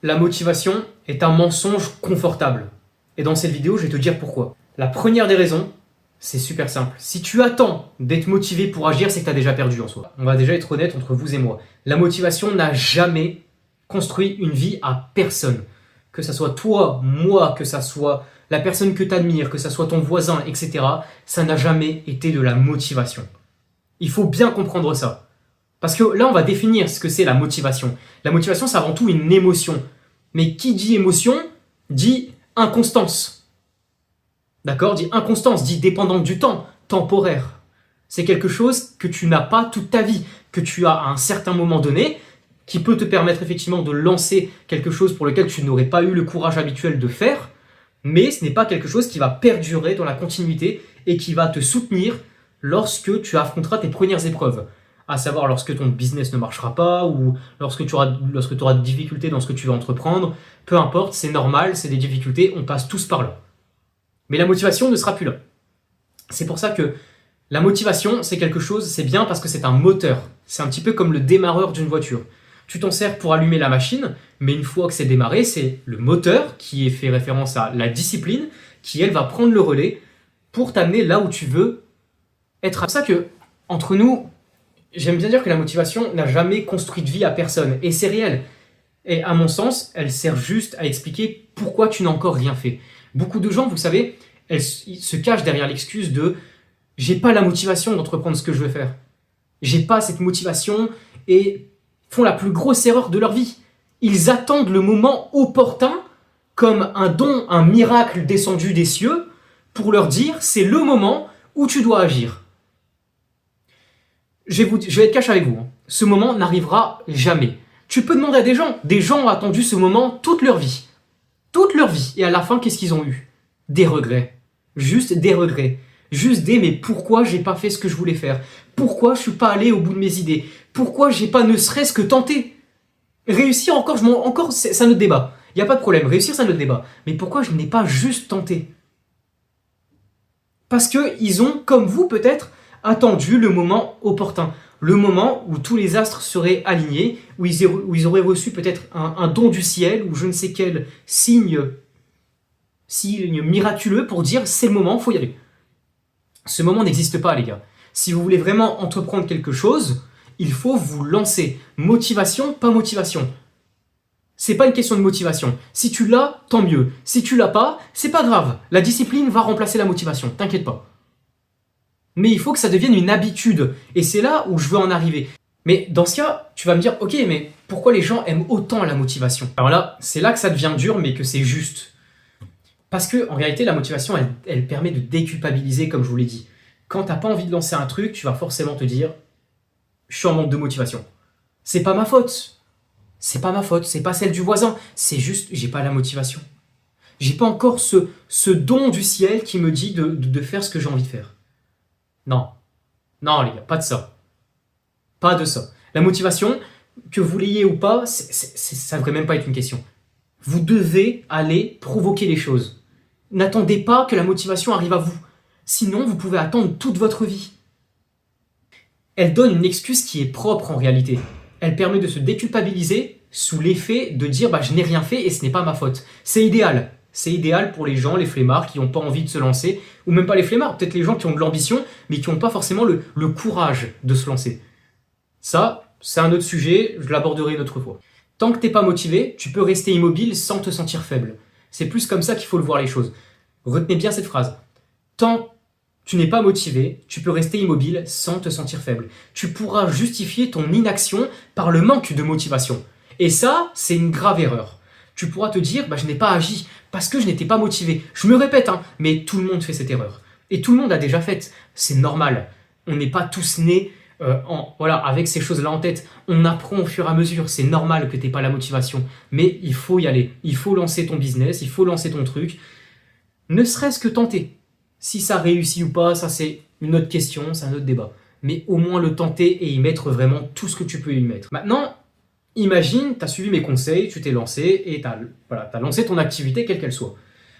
la motivation est un mensonge confortable. Et dans cette vidéo, je vais te dire pourquoi. La première des raisons, c'est super simple. Si tu attends d'être motivé pour agir, c'est que tu as déjà perdu en soi. On va déjà être honnête entre vous et moi. La motivation n'a jamais construit une vie à personne. Que ça soit toi, moi, que ça soit la personne que tu admires, que ça soit ton voisin, etc. Ça n'a jamais été de la motivation. Il faut bien comprendre ça. Parce que là, on va définir ce que c'est la motivation. La motivation, c'est avant tout une émotion. Mais qui dit émotion, dit inconstance. D'accord ? Dit inconstance, dit dépendante du temps, temporaire. C'est quelque chose que tu n'as pas toute ta vie, que tu as à un certain moment donné, qui peut te permettre effectivement de lancer quelque chose pour lequel tu n'aurais pas eu le courage habituel de faire, mais ce n'est pas quelque chose qui va perdurer dans la continuité et qui va te soutenir lorsque tu affronteras tes premières épreuves. À savoir lorsque ton business ne marchera pas ou lorsque tu auras des difficultés dans ce que tu veux entreprendre. Peu importe, c'est normal, c'est des difficultés, on passe tous par là. Mais la motivation ne sera plus là. C'est pour ça que la motivation, c'est quelque chose, c'est bien parce que c'est un moteur. C'est un petit peu comme le démarreur d'une voiture. Tu t'en sers pour allumer la machine, mais une fois que c'est démarré, c'est le moteur qui est fait référence à la discipline qui, elle, va prendre le relais pour t'amener là où tu veux être. C'est pour ça que, entre nous, j'aime bien dire que la motivation n'a jamais construit de vie à personne. Et c'est réel. Et à mon sens, elle sert juste à expliquer pourquoi tu n'as encore rien fait. Beaucoup de gens, vous savez, ils se cachent derrière l'excuse de « j'ai pas la motivation d'entreprendre ce que je veux faire. J'ai pas cette motivation » et font la plus grosse erreur de leur vie. Ils attendent le moment opportun comme un don, un miracle descendu des cieux pour leur dire « c'est le moment où tu dois agir ». Je vais être cash avec vous. Ce moment n'arrivera jamais. Tu peux demander à des gens ont attendu ce moment toute leur vie. Toute leur vie. Et à la fin, qu'est-ce qu'ils ont eu ? Des regrets. Juste des regrets. Juste des mais pourquoi j'ai pas fait ce que je voulais faire ? Pourquoi je suis pas allé au bout de mes idées ? Pourquoi j'ai pas ne serait-ce que tenté ? Réussir encore c'est un autre débat. Il n'y a pas de problème. Réussir, c'est un autre débat. Mais pourquoi je n'ai pas juste tenté ? Parce qu'ils ont, comme vous peut-être, attendu le moment opportun. Le moment où tous les astres seraient alignés, où ils auraient reçu peut-être un don du ciel, ou je ne sais quel signe miraculeux pour dire c'est le moment, il faut y aller. Ce moment n'existe pas, les gars. Si vous voulez vraiment entreprendre quelque chose, il faut vous lancer. Motivation, pas motivation. C'est pas une question de motivation. Si tu l'as, tant mieux. Si tu l'as pas, c'est pas grave. La discipline va remplacer la motivation, t'inquiète pas. Mais il faut que ça devienne une habitude. Et c'est là où je veux en arriver. Mais dans ce cas, tu vas me dire, ok, mais pourquoi les gens aiment autant la motivation ? Alors là, c'est là que ça devient dur, mais que c'est juste. Parce que en réalité, la motivation, elle permet de déculpabiliser, comme je vous l'ai dit. Quand t'as pas envie de lancer un truc, tu vas forcément te dire, je suis en manque de motivation. C'est pas ma faute. C'est pas ma faute, c'est pas celle du voisin. C'est juste, j'ai pas la motivation. J'ai pas encore ce don du ciel qui me dit de faire ce que j'ai envie de faire. Non. Non, les gars, pas de ça. Pas de ça. La motivation, que vous l'ayez ou pas, ça devrait même pas être une question. Vous devez aller provoquer les choses. N'attendez pas que la motivation arrive à vous. Sinon, vous pouvez attendre toute votre vie. Elle donne une excuse qui est propre en réalité. Elle permet de se déculpabiliser sous l'effet de dire je n'ai rien fait et ce n'est pas ma faute. C'est idéal. C'est idéal pour les gens, les flemmards qui n'ont pas envie de se lancer, ou même pas les flemmards, peut-être les gens qui ont de l'ambition, mais qui n'ont pas forcément le courage de se lancer. Ça, c'est un autre sujet, je l'aborderai une autre fois. Tant que tu n'es pas motivé, tu peux rester immobile sans te sentir faible. C'est plus comme ça qu'il faut le voir les choses. Retenez bien cette phrase. Tant que tu n'es pas motivé, tu peux rester immobile sans te sentir faible. Tu pourras justifier ton inaction par le manque de motivation. Et ça, c'est une grave erreur. Tu pourras te dire, je n'ai pas agi parce que je n'étais pas motivé. Je me répète, mais tout le monde fait cette erreur. Et tout le monde a déjà fait. C'est normal. On n'est pas tous nés avec ces choses-là en tête. On apprend au fur et à mesure. C'est normal que tu n'aies pas la motivation. Mais il faut y aller. Il faut lancer ton business. Il faut lancer ton truc. Ne serait-ce que tenter. Si ça réussit ou pas, ça c'est une autre question, c'est un autre débat. Mais au moins le tenter et y mettre vraiment tout ce que tu peux y mettre. Maintenant, imagine, tu as suivi mes conseils, tu t'es lancé et tu as lancé ton activité quelle qu'elle soit.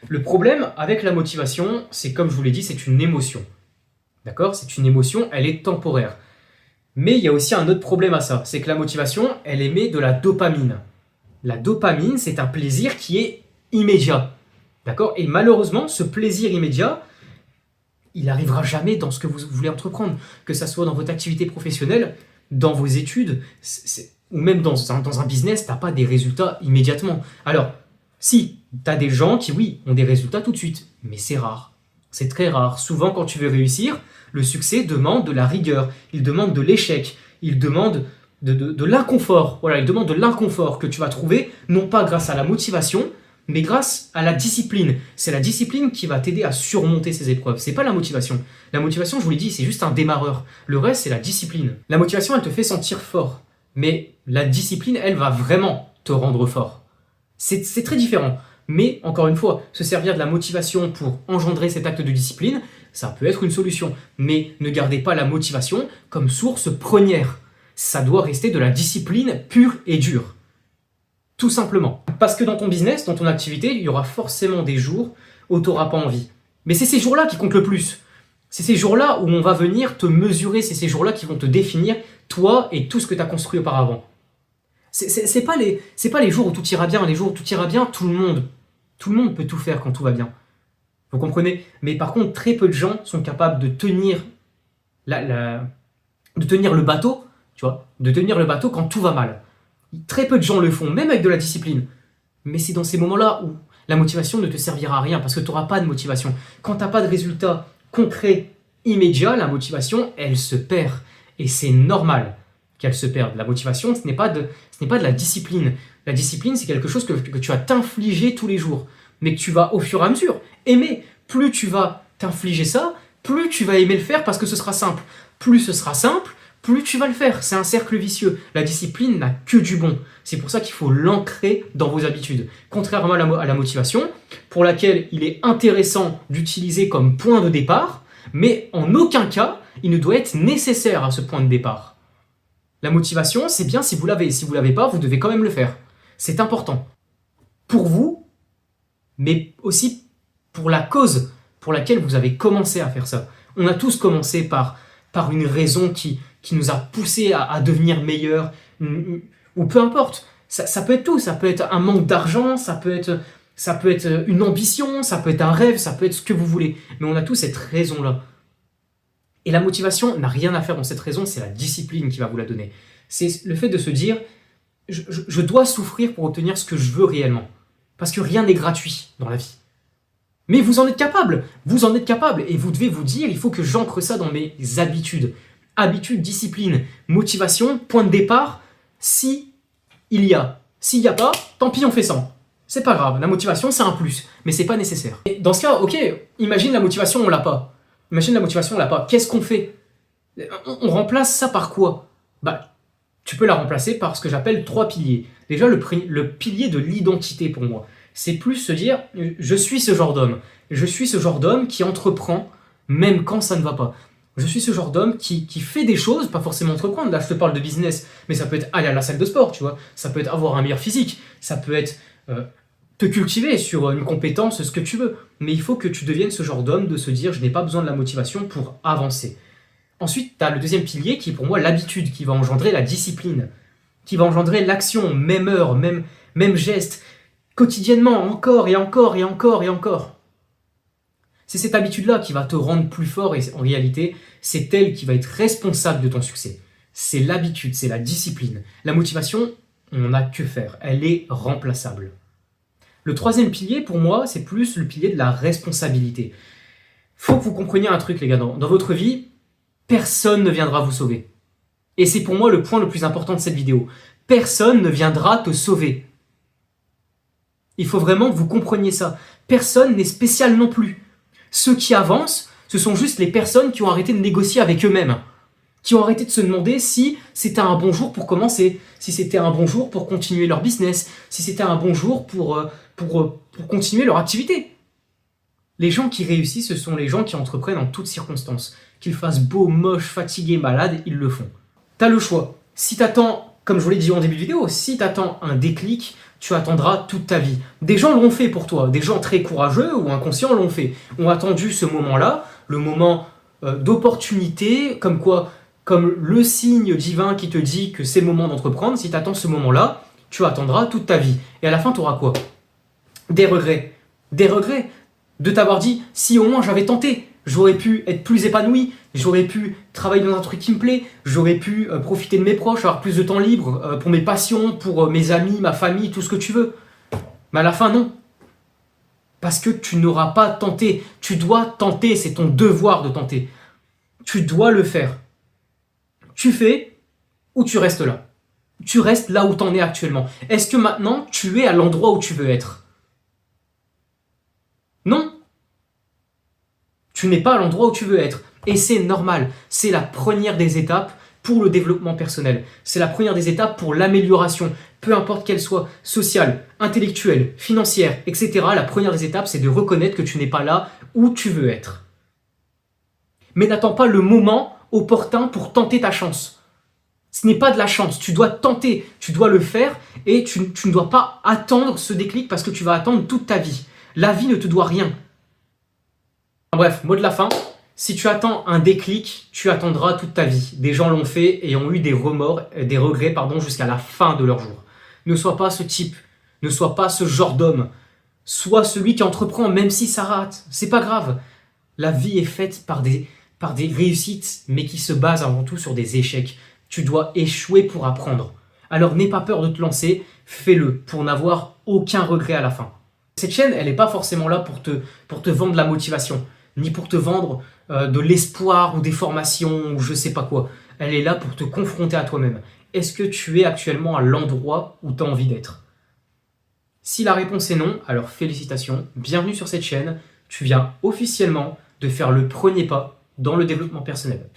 Le problème avec la motivation, c'est comme je vous l'ai dit, c'est une émotion. D'accord ? C'est une émotion, elle est temporaire. Mais il y a aussi un autre problème à ça, c'est que la motivation, elle émet de la dopamine. La dopamine, c'est un plaisir qui est immédiat. D'accord? Et malheureusement, ce plaisir immédiat, il n'arrivera jamais dans ce que vous voulez entreprendre. Que ça soit dans votre activité professionnelle, dans vos études, ou même dans un business, tu n'as pas des résultats immédiatement. Alors, si, tu as des gens qui, oui, ont des résultats tout de suite, mais c'est rare. C'est très rare. Souvent, quand tu veux réussir, le succès demande de la rigueur, il demande de l'échec, il demande de l'inconfort. Voilà, il demande de l'inconfort que tu vas trouver, non pas grâce à la motivation, mais grâce à la discipline. C'est la discipline qui va t'aider à surmonter ces épreuves. C'est pas la motivation. La motivation, je vous l'ai dit, c'est juste un démarreur. Le reste, c'est la discipline. La motivation, elle te fait sentir fort. Mais la discipline, elle va vraiment te rendre fort. C'est très différent. Mais, encore une fois, se servir de la motivation pour engendrer cet acte de discipline, ça peut être une solution. Mais ne gardez pas la motivation comme source première. Ça doit rester de la discipline pure et dure. Tout simplement. Parce que dans ton business, dans ton activité, il y aura forcément des jours où tu n'auras pas envie. Mais c'est ces jours-là qui comptent le plus. C'est ces jours-là où on va venir te mesurer, c'est ces jours-là qui vont te définir, toi et tout ce que tu as construit auparavant. C'est pas les jours où tout ira bien. Les jours où tout ira bien, tout le monde peut tout faire quand tout va bien. Vous comprenez? Mais par contre, très peu de gens sont capables de tenir de tenir le bateau, tu vois, de tenir le bateau quand tout va mal. Très peu de gens le font, même avec de la discipline. Mais c'est dans ces moments-là où la motivation ne te servira à rien, parce que tu n'auras pas de motivation. Quand tu n'as pas de résultat concret, immédiat, la motivation, elle se perd. Et c'est normal qu'elle se perde. La motivation, ce n'est pas de la discipline. La discipline, c'est quelque chose que tu vas t'infliger tous les jours, mais que tu vas au fur et à mesure aimer. Plus tu vas t'infliger ça, plus tu vas aimer le faire parce que ce sera simple. Plus ce sera simple, plus tu vas le faire. C'est un cercle vicieux. La discipline n'a que du bon. C'est pour ça qu'il faut l'ancrer dans vos habitudes. Contrairement à la motivation, pour laquelle il est intéressant d'utiliser comme point de départ, mais en aucun cas, il ne doit être nécessaire à ce point de départ. La motivation, c'est bien si vous l'avez. Si vous ne l'avez pas, vous devez quand même le faire. C'est important. Pour vous, mais aussi pour la cause pour laquelle vous avez commencé à faire ça. On a tous commencé par une raison qui nous a poussé à devenir meilleur, ou peu importe. Ça peut être tout, ça peut être un manque d'argent, ça peut être une ambition, ça peut être un rêve, ça peut être ce que vous voulez. Mais on a tous cette raison-là. Et la motivation n'a rien à faire dans cette raison, c'est la discipline qui va vous la donner. C'est le fait de se dire, je dois souffrir pour obtenir ce que je veux réellement. Parce que rien n'est gratuit dans la vie. Mais vous en êtes capable, et vous devez vous dire, il faut que j'ancre ça dans mes habitudes. Habitude, discipline, motivation, point de départ, s'il y a. S'il n'y a pas, tant pis, on fait sans. C'est pas grave, la motivation, c'est un plus, mais c'est pas nécessaire. Et dans ce cas, ok, imagine la motivation, on l'a pas. Qu'est-ce qu'on fait? On remplace ça par quoi? Tu peux la remplacer par ce que j'appelle 3 piliers. Déjà, le pilier de l'identité pour moi, c'est plus se dire, je suis ce genre d'homme. Je suis ce genre d'homme qui entreprend même quand ça ne va pas. Je suis ce genre d'homme qui fait des choses, pas forcément entreprendre. Là, je te parle de business, mais ça peut être aller à la salle de sport, tu vois. Ça peut être avoir un meilleur physique. Ça peut être te cultiver sur une compétence, ce que tu veux. Mais il faut que tu deviennes ce genre d'homme de se dire, je n'ai pas besoin de la motivation pour avancer. Ensuite, tu as le deuxième pilier qui est pour moi l'habitude, qui va engendrer la discipline, qui va engendrer l'action, même heure, même geste, quotidiennement, encore et encore et encore et encore. C'est cette habitude-là qui va te rendre plus fort et en réalité, c'est elle qui va être responsable de ton succès. C'est l'habitude, c'est la discipline. La motivation, on n'a que faire. Elle est remplaçable. Le troisième pilier, pour moi, c'est plus le pilier de la responsabilité. Faut que vous compreniez un truc, les gars. Dans votre vie, personne ne viendra vous sauver. Et c'est pour moi le point le plus important de cette vidéo. Personne ne viendra te sauver. Il faut vraiment que vous compreniez ça. Personne n'est spécial non plus. Ceux qui avancent, ce sont juste les personnes qui ont arrêté de négocier avec eux-mêmes. Qui ont arrêté de se demander si c'était un bon jour pour commencer, si c'était un bon jour pour continuer leur business, si c'était un bon jour pour continuer leur activité. Les gens qui réussissent, ce sont les gens qui entreprennent en toutes circonstances. Qu'ils fassent beau, moche, fatigué, malade, ils le font. T'as le choix. Si t'attends, comme je vous l'ai dit en début de vidéo, si t'attends un déclic, tu attendras toute ta vie. Des gens l'ont fait pour toi, des gens très courageux ou inconscients l'ont fait. Ont attendu ce moment-là, le moment d'opportunité, comme le signe divin qui te dit que c'est le moment d'entreprendre. Si tu attends ce moment-là, Tu attendras toute ta vie. Et à la fin, tu auras quoi? Des regrets. Des regrets de t'avoir dit, si au moins j'avais tenté, j'aurais pu être plus épanoui, j'aurais pu travailler dans un truc qui me plaît, j'aurais pu profiter de mes proches, avoir plus de temps libre pour mes passions, pour mes amis, ma famille, tout ce que tu veux. Mais à la fin, non. Parce que tu n'auras pas tenté. Tu dois tenter, c'est ton devoir de tenter. Tu dois le faire. Tu fais ou tu restes là. Tu restes là où tu en es actuellement. Est-ce que maintenant, tu es à l'endroit où tu veux être? Non. Tu n'es pas à l'endroit où tu veux être. Et c'est normal. C'est la première des étapes pour le développement personnel. C'est la première des étapes pour l'amélioration. Peu importe qu'elle soit sociale, intellectuelle, financière, etc. La première des étapes, c'est de reconnaître que tu n'es pas là où tu veux être. Mais n'attends pas le moment opportun pour tenter ta chance. Ce n'est pas de la chance, tu dois tenter, tu dois le faire et tu ne dois pas attendre ce déclic parce que tu vas attendre toute ta vie. La vie ne te doit rien. Bref, mot de la fin, si tu attends un déclic, tu attendras toute ta vie. Des gens l'ont fait et ont eu des regrets jusqu'à la fin de leur jour. Ne sois pas ce type, ne sois pas ce genre d'homme. Sois celui qui entreprend même si ça rate, c'est pas grave. La vie est faite par des réussites mais qui se basent avant tout sur des échecs. Tu dois échouer pour apprendre. Alors n'aie pas peur de te lancer, fais-le pour n'avoir aucun regret à la fin. Cette chaîne, elle n'est pas forcément là pour te vendre la motivation, ni pour te vendre de l'espoir ou des formations ou je sais pas quoi. Elle est là pour te confronter à toi-même. Est-ce que tu es actuellement à l'endroit où tu as envie d'être? Si la réponse est non, alors félicitations, bienvenue sur cette chaîne. Tu viens officiellement de faire le premier pas dans le développement personnel.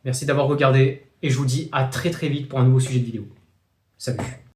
Merci d'avoir regardé et je vous dis à très vite pour un nouveau sujet de vidéo. Salut!